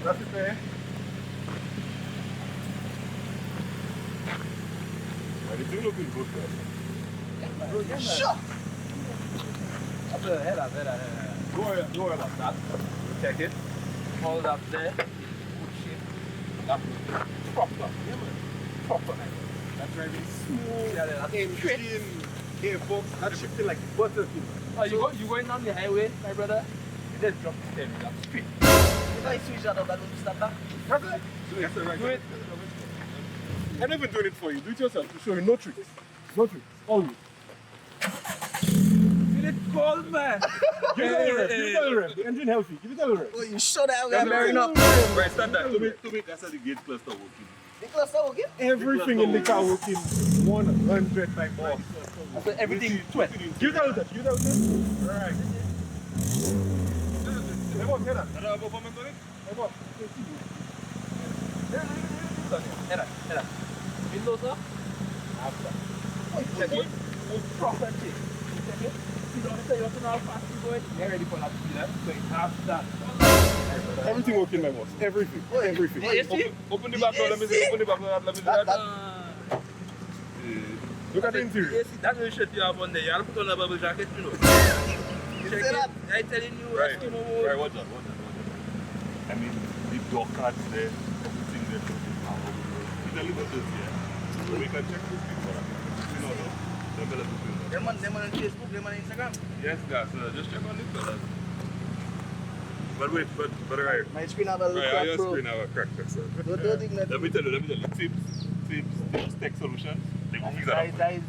That's it there. Everything looking good there. Shut! Head up. Go ahead like that. Check it. Hold up there. That's proper. Yeah, man. Proper. That's driving smooth. Yeah, that's engine, gearbox. That's shifting like butter. Oh, you going down the highway, my brother? You just drop the steering wheel up straight. If I switch that up, that won't stop that. That's it. That's it right. Do it. I'm not even doing it for you. Do it yourself to show you no tricks. No tricks. All you. Feel it cold, man. Give it a little rev. Give it a little rev. The engine healthy. Give it a little rev. Oh, you shut that That's we're bearing up. Right, stand that. To me, that's how the gauge cluster working. The cluster okay? Everything in the car working 100 by boss. So everything sweat. Give it a little touch. Give it a little touch. Right. Hey, boss, hear that? That have performance on it? Hey, boss. Head up. Windows up. After. Check it. Proper check. Check it. See the other you know how fast you going? Get ready for that speed. So it has that. Everything working, my boss. Everything. Everything. Oh, you see? Open the back door, let me see. Open the back door, let me see that. Look at the interior. That's the shirt you have on there. You have to put on a bubble jacket, you know. Check say it. that? I'm telling you, Right, Eskimo mode. right, watch that. I mean, the door cards there, everything there, it's a little bit here. So we can check this before that. You know, the fellas is doing that. Them on Facebook, them on Instagram. Yes, guys, just check on this fellas. But wait, but right. My screen have a little Right, crack, your bro. screen have a crack, sir. Don't think that. Let me tell you, tips tech solutions. They go fix that up. That is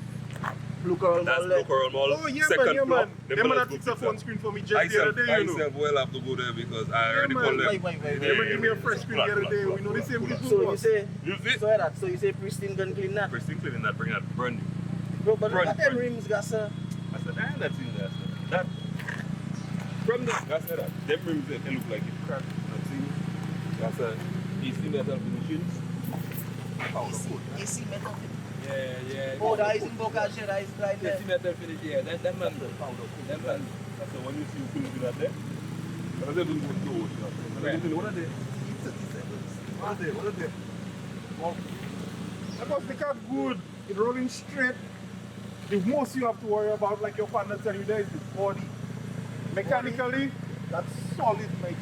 Blue Coral That's Mall there. Local Mall. Oh, yeah, second man, yeah, floor. man. Them Them man fellas that go fix a fix phone that. screen for me I just the other day, you know. myself will have to go there because I already man. called them. Wait. They might give me a fresh screen the other day. We know the same people. So you boss. say, You see? so you say pristine gun clean that? Pristine cleaning that, bring that brand new. Bro, but look at them Front. rims, gas, sir. I said, that's in there, sir. That, from the, I said that, them rims, they look like it's cracked. I've seen it. That's a AC metal finishings. AC metal. Yeah. Oh, that is in Boca, shit, that is right there. AC metal finish, yeah. Them man. Them man. That's the one you see you couldn't do that there. But I said, don't go to it. Right. What are they? What are they? Wow. That was the car good. It's rolling straight. The most you have to worry about, like your partner tell you there, is the body. Mechanically, that's solid, my G.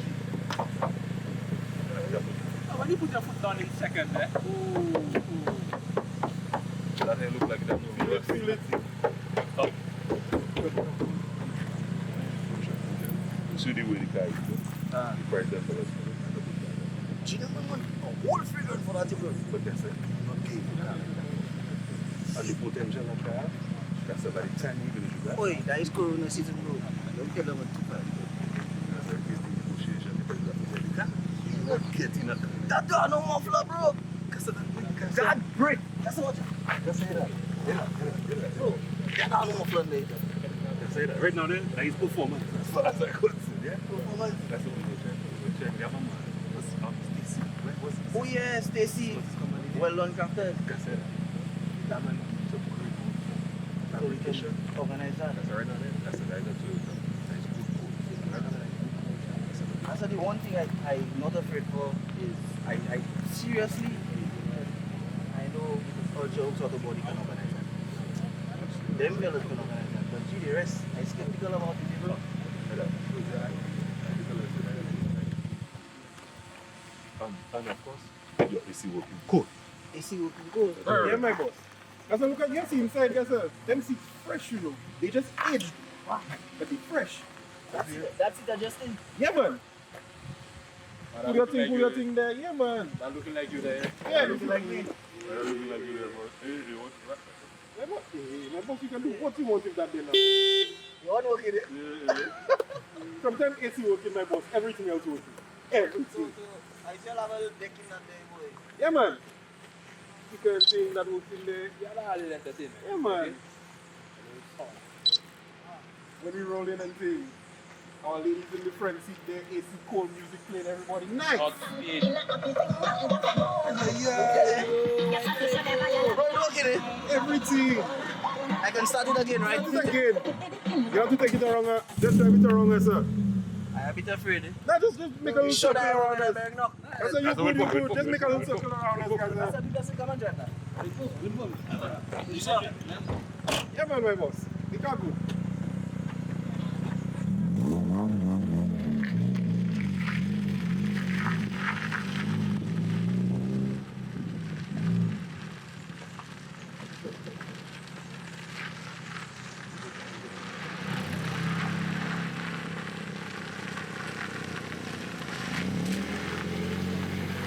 When you put your foot down in second, eh? That they look like that. Feel it. Up. See the way the car is. The price that for us. Gentlemen, a whole figure for that, bro. But that's it. Okay. And the potential of the car, that's a very tiny village. Oi, that is Corona season, bro. Don't tell them what to buy. That's a case of negotiation. The car. You're not getting it. That door no muffler, bro. God break. That's what. That's it. Bro, that door no muffler later. That's it. Right now, that is performance. That's what I could say. Yeah. Performance. That's what we check. Yeah, man. Stacy. What's his Oh yeah, Stacy. Well done, Captain. That's it. That man. So great. So we can organize that. That's right on it. That's the guy that too. That's good. That's the one thing I'm not afraid for is I seriously, I know Ultra Auto Body can organize that. Them fellas can organize that. But gee, the rest, I'm skeptical about it, bro. And of course, your AC working good. AC working good. Yeah, my boss. As I look at you see inside, guys, them seats fresh, you know. They just aged. But they fresh. That's it, adjusting. Yeah, man. Put your thing there. Yeah, man. That looking like you there. Yeah, looking like me. Looking like you there, boss. Hey, what's that? Yeah, boss. Hey, my boss, you can do what you want with that day now. You want to work in it? Yeah. Sometimes AC working, my boss. Everything else working. Everything. I still have a deck in that day, boy. Yeah, man. You can thing that works in there. Yeah, that's the entertainment. Yeah, man. When we roll in and thing, our ladies in the front seat there, AC cold music playing, everybody nice. Hot speed. Yeah. Bro, look at it. Everything. I can start it again, right? Start it again. You have to take it around, just drive it around, sir. I I'm a bit afraid. Nah, just make a little Should circle I around run us. back now? That's how you good, you good. Just make a little circle around us, guys. That's a bit of come and drive now. You sure? Yeah, man, my boss. The car good.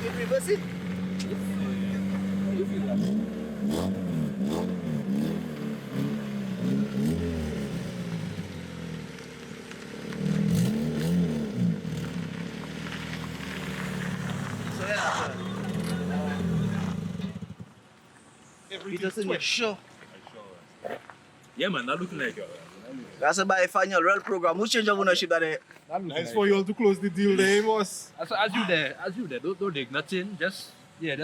You can reverse it. You feel that? So yeah, Peterson, you're sure? Yeah, man, that looking like it. That's a biannual rail program. Who change of ownership that day? Nice for you all to close the deal there, boss. As you there, don't dig nothing. Just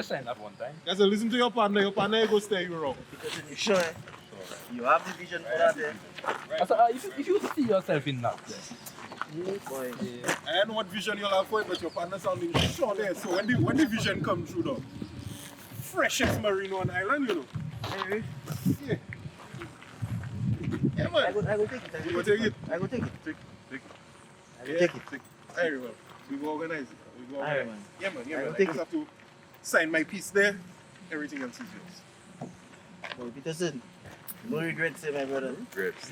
sign that one time. Guys, listen to your partner. Your partner go stay you wrong. Peterson, you sure? You have the vision for that day? If you see yourself in that, Boy. I don't know what vision you'll have for it, but your partner sounding sure there. So when the vision comes through, though, freshest Marino on island, you know. Hey, Yeah. Yeah, I man. go take it. You go take it. I go take it. Take. Take it. Very well. We go organize it. We go Alright, organize man. it. Yeah, man. Yeah, I man. will I take just it. have to sign my piece there. Everything else is yours. Boy, Peterson, no regrets, my brother. Grapes.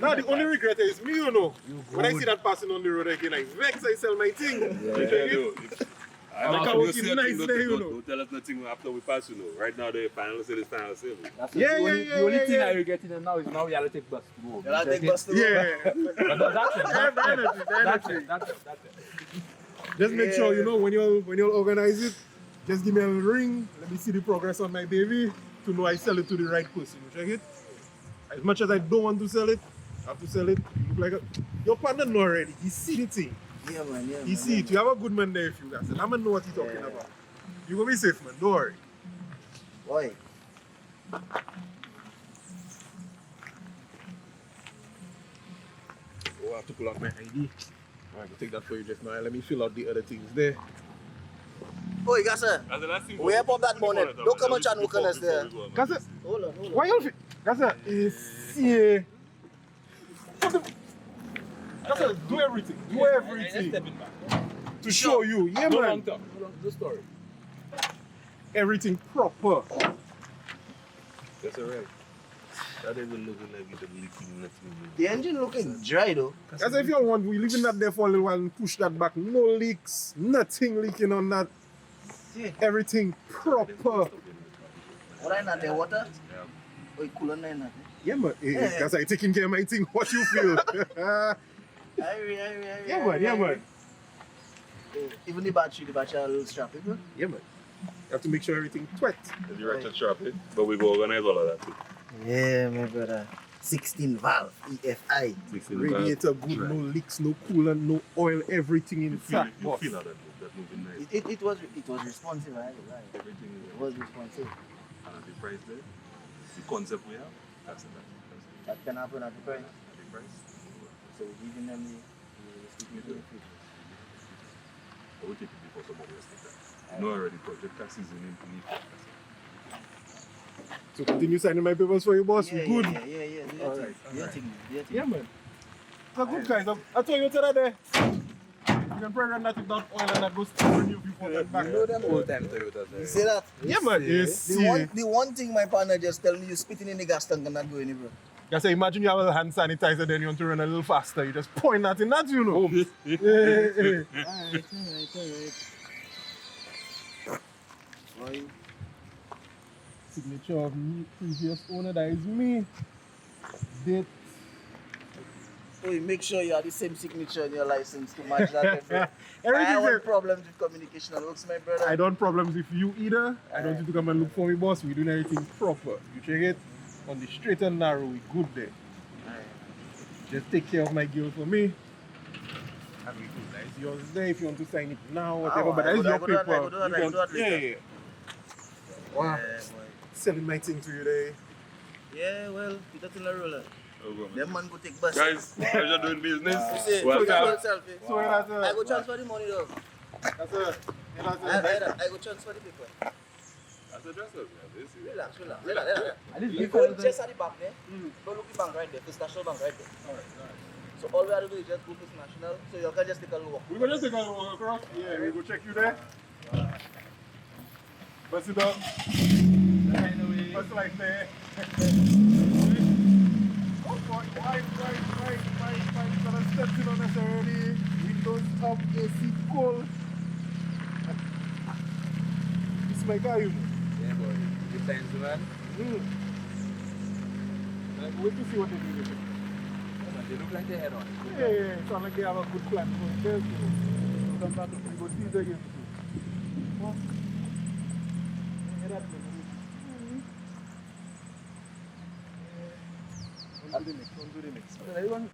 Now, the only regret is me, you know. When I see that passing on the road again, I vex, I sell my thing. You take it? I Like how it's nice there, you know. Don't tell us nothing after we pass, you know. Right now, the final sale is final sale. Yeah, The only thing I regret in now is now you have to take bus to go. You'll have to take bus to go. Yeah. But that's it. That's it. That's it. Just make sure, you know, when you'll organize it, just give me a ring. Let me see the progress on my baby to know I sell it to the right person. You check it? As much as I don't want to sell it, I have to sell it. You look like your partner know already. He see the thing. Yeah, man. Yeah, He man, see yeah, it. You have a good man there if you guys. And I'm gonna know what he's talking Yeah. about. You gonna be safe, man. Don't worry. Boy. Oh, I have to pull out my ID. Alright, I'll take that for you just now. Let me fill out the other things there. Boy, gas sir. That's the last thing. We have up that bonnet. Don't come and chat with us there. Gasa, Hold on. why you Gasa, is Gasa, do everything. Do everything to show you. Yeah, No man. long talk. No long the story. Everything proper. That's alright. That even looking like it's leaking nothing. The engine looking dry though. Gasa, if you want, we leaving that there for a little while and push that back. No leaks, nothing leaking on that. See, Everything proper. what I not the water? Oh, cool on that. Yeah, man. Hey, Yeah. Gasa, I taking care of my thing. What you feel? Yeah, man. Yeah, man. Even the battery a little strappy, bro. Yeah, man. You have to make sure everything wet. Is the ratchet sharp, eh? But we go organize all of that too. Yeah, my brother. 16 valve EFI. Radiator good, no leaks, no coolant, no oil, everything You feel, inside. you feel that moving nice. It was responsive, right? Everything It was responsive. and the price there, the concept we have, that's it. That can happen at the price. The price. So we're giving them the speaking to the future. But we take it before some of us take that. No already project cash is in it. So continue signing my papers for you, boss. Yeah, We good. Yeah. Do your Alright, thing. Do your thing. Yeah, man. So good, guys. I told you today there. You can program that without oil and that goes to renew before that back. them old time Toyotas. You see that? Yeah, man. Yes. The one thing my partner just tell me, you spitting in the gas tank and not going anywhere. I say, imagine you have a hand sanitizer, then you want to run a little faster. You just point that in that, you know. Hey. Alright. Signature of previous owner, that is me. Date. So you make sure you have the same signature on your license to match that. Bro. I Everything have there. problems with communication. Looks, my brother. I don't problems with you either. I don't need to come and look for me, boss. We're doing everything proper. You check it on the straight and narrow. We good there. Just take care of my girl for me. And we good. That is yours there if you want to sign it now, whatever. But that is your paper. Yeah. Wow. Yeah, boy. Selling my thing to you there. Yeah, well, you got in a roller. Them man go take bus. Guys, pleasure doing business. See, Welcome. selfie. So that's I go transfer the money though. that's a I go transfer the paper. That's a dresser. Relax. You go just at the bank there. Don't look the bank right there. First National Bank right there. alright. So all we have to do is just go First National. So you can just take a look. We go just take a walk across. Yeah, we go check you there. Bust it up. Bust like there. Oh, right. So steps in on us already. Windows up, AC cold. This my guy, you know. Yeah, boy. Depends, man. Wait to see what they do with it. They look like they head on. Yeah, sound like they have a good plan going there. So come back to we go see it again. What? Yeah, that's good. Don't do the mix. Everyone.